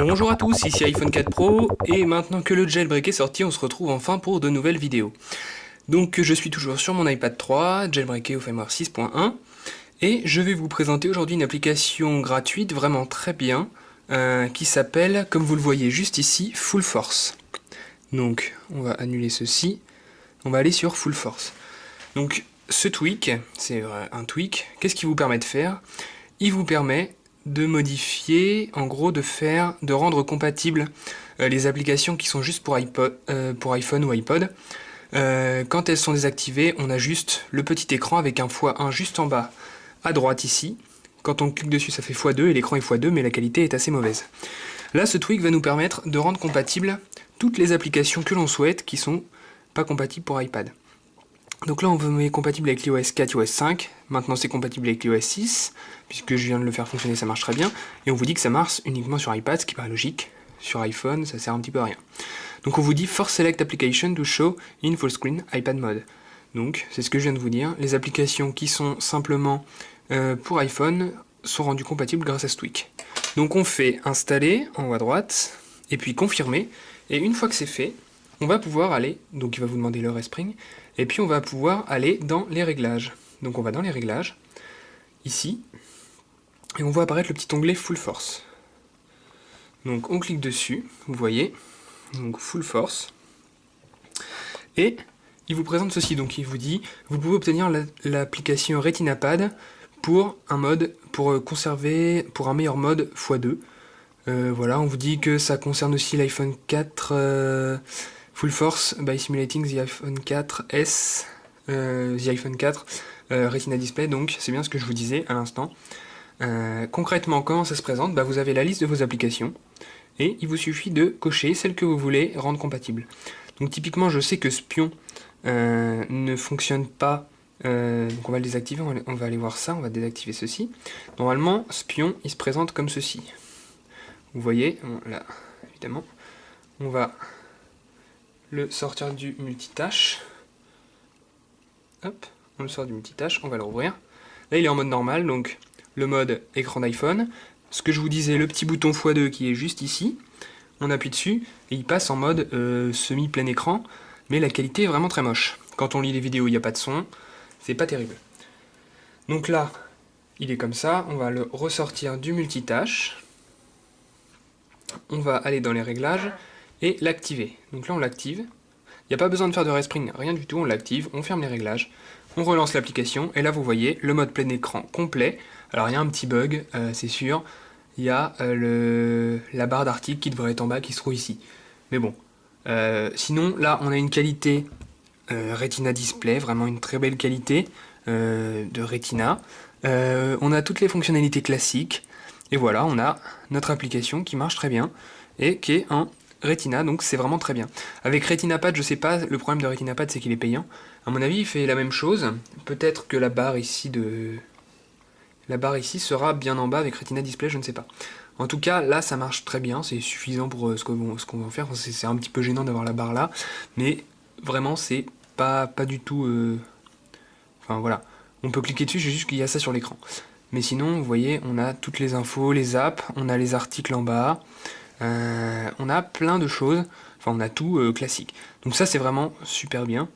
Bonjour à tous, ici iPhone 4 Pro, et maintenant que le jailbreak est sorti, on se retrouve enfin pour de nouvelles vidéos. Donc je suis toujours sur mon iPad 3, jailbreaké au firmware 6.1, et je vais vous présenter aujourd'hui une application gratuite vraiment très bien, qui s'appelle, comme vous le voyez juste ici, Full Force. Donc on va annuler ceci, on va aller sur Full Force. Donc ce tweak, c'est un tweak, qu'est-ce qu'il vous permet de faire? Il vous permet de modifier, en gros de rendre compatibles les applications qui sont juste pour iPhone ou iPod. Quand elles sont désactivées, on a juste le petit écran avec un x1 juste en bas à droite ici. Quand on clique dessus, ça fait x2 et l'écran est x2, mais la qualité est assez mauvaise. Là, ce tweak va nous permettre de rendre compatibles toutes les applications que l'on souhaite qui sont pas compatibles pour iPad. Donc là on met compatible avec l'iOS 4, iOS 5, maintenant c'est compatible avec l'iOS 6, puisque je viens de le faire fonctionner, ça marche très bien, et on vous dit que ça marche uniquement sur iPad, ce qui paraît logique. Sur iPhone, ça sert un petit peu à rien. Donc on vous dit Force Select Application to Show in Full Screen iPad Mode. Donc c'est ce que je viens de vous dire, les applications qui sont simplement pour iPhone sont rendues compatibles grâce à ce tweak. Donc on fait installer en haut à droite, et puis confirmer, et une fois que c'est fait, on va pouvoir aller, donc il va vous demander le respring, et puis on va pouvoir aller dans les réglages. Donc on va dans les réglages, ici, et on voit apparaître le petit onglet Full Force. Donc on clique dessus, vous voyez, donc Full Force, et il vous présente ceci, donc il vous dit, vous pouvez obtenir l'application RetinaPad pour un mode, pour conserver, pour un meilleur mode x2. Voilà, on vous dit que ça concerne aussi l'iPhone 4 Full Force by simulating the iPhone 4S, the iPhone 4 Retina Display, donc c'est bien ce que je vous disais à l'instant. Concrètement, comment ça se présente? Vous avez la liste de vos applications, et il vous suffit de cocher celle que vous voulez rendre compatible. Donc typiquement, je sais que Spion ne fonctionne pas, donc on va le désactiver, on va aller voir ça, on va désactiver ceci. Normalement, Spion, il se présente comme ceci. Vous voyez, là, évidemment, on va le sortir du multitâche. Hop, on le sort du multitâche, on va le rouvrir. Là, il est en mode normal, donc le mode écran d'iPhone. Ce que je vous disais, le petit bouton x2 qui est juste ici, on appuie dessus et il passe en mode semi-plein écran, mais la qualité est vraiment très moche. Quand on lit les vidéos, il n'y a pas de son, c'est pas terrible. Donc là, il est comme ça, on va le ressortir du multitâche. On va aller dans les réglages et l'activer. Donc là on l'active, il n'y a pas besoin de faire de respring, rien du tout, on l'active, on ferme les réglages, on relance l'application, et là vous voyez le mode plein écran complet. Alors il y a un petit bug, c'est sûr, il y a la barre d'article qui devrait être en bas, qui se trouve ici. Mais bon, sinon là on a une qualité Retina Display, vraiment une très belle qualité de Retina. On a toutes les fonctionnalités classiques, et voilà, on a notre application qui marche très bien, et qui est en Retina, donc c'est vraiment très bien. Avec RetinaPad, je sais pas, le problème de RetinaPad c'est qu'il est payant. À mon avis, il fait la même chose. Peut-être que la barre ici sera bien en bas avec Retina Display, je ne sais pas. En tout cas, là ça marche très bien, c'est suffisant pour ce qu'on va en faire. C'est un petit peu gênant d'avoir la barre là, mais vraiment c'est pas du tout... Enfin voilà, on peut cliquer dessus, c'est juste qu'il y a ça sur l'écran. Mais sinon, vous voyez, on a toutes les infos, les apps, on a les articles en bas, on a plein de choses, enfin on a tout classique. Donc ça c'est vraiment super bien.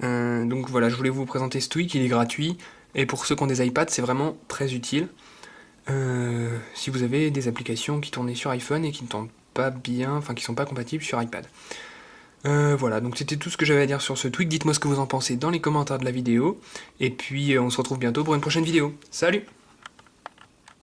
Donc voilà, je voulais vous présenter ce tweak, il est gratuit, et pour ceux qui ont des iPads, c'est vraiment très utile. Si vous avez des applications qui tournent sur iPhone et qui ne tournent pas bien, enfin qui ne sont pas compatibles sur iPad. Voilà, donc c'était tout ce que j'avais à dire sur ce tweak. Dites-moi ce que vous en pensez dans les commentaires de la vidéo, et puis on se retrouve bientôt pour une prochaine vidéo. Salut!